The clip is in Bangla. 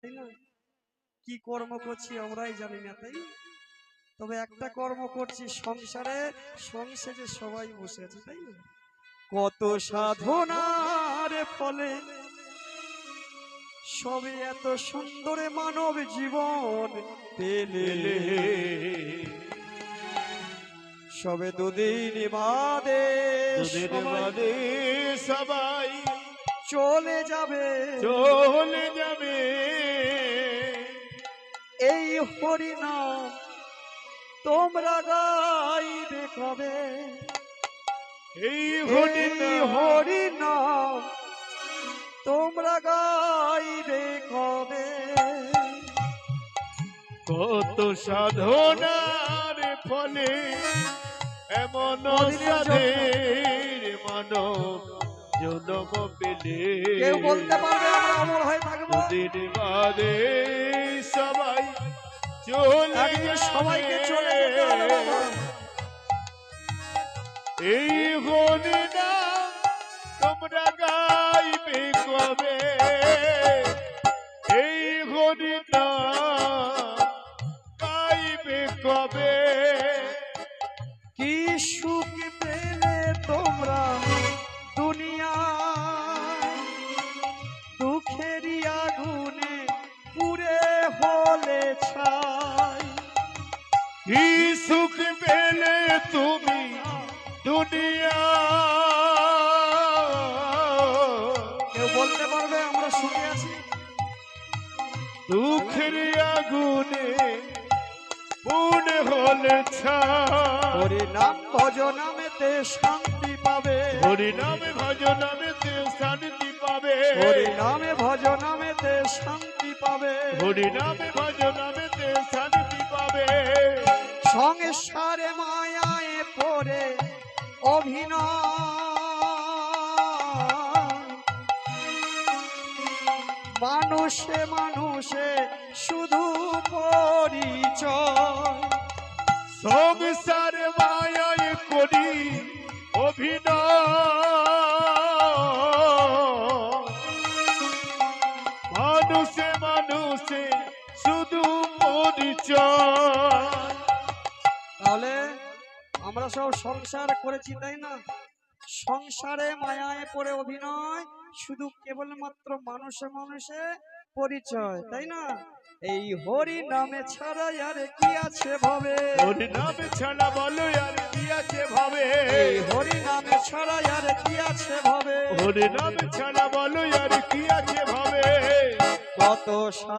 তাই না? কি কর্ম করছি আমরাই জানি না, তাই? তবে একটা কর্ম করছি, সংসারে সংসারে সবাই বসে আছে, তাই না? কত সাধনার ফলে সবে এত সুন্দর মানব জীবন পেলে, সবে দুদিন বাদে সবাই চলে যাবে এই হরিনাম তোমরা গাইবে কবে? এই হরিনাম তোমরা গাইবে কবে? কত সাধনার ফলে এমন সাধের মানব জন্ম পেলে, কেউ বলতে পারবে আমরা অমর হয়ে থাকবো? দিন বাদে সবাই চলে সবাইকে চলে যেতে হবে বাবা। এই হরিনাম তোমরা গাইবে কবে? এই হরিনাম গাইবে কবে? কি সুখ পেলে তোমরা দুনিয়ায়, দুঃখেরই আগুনে পুড়ে হলে ছাই। কি সুখ পেলে তুমি দুনিয়া? কেউ বলতে পারবে আমরা সুখে আছি? দুঃখের আগুনে পুড়ে হলে ছাই। হরিনাম ভজনামেতে শান্তি পাবে, হরিনামে ভজনামেতে শান্তি পাবে, হরিনামে ভজনামেতে শান্তি পাবে, হরিনামে ভজনামেতে শান্তি পাবে। সংসারে মায়ায় পড়ে অভিনয়, মানুষে মানুষে শুধু পরিচয়। সংসার মায়ায় করি অভিনয়, মানুষে মানুষে শুধু পরিচয়। তাহলে আমরা সব সংসার করেছি, তাই না? সংসারে মায়ায় পড়ে অভিনয়, শুধু কেবলমাত্র মানুষে মানুষে পরিচয়, তাই না? এই হরি নামে ছাড়া আর কি আছে ভবে? হরি নামে ছাড়া বলো আর কি আছে ভাবে? এই হরি নামে ছাড়া আর কি আছে ভবে? হরি নামে ছাড়া বলো আর কি আছে ভাবে? কত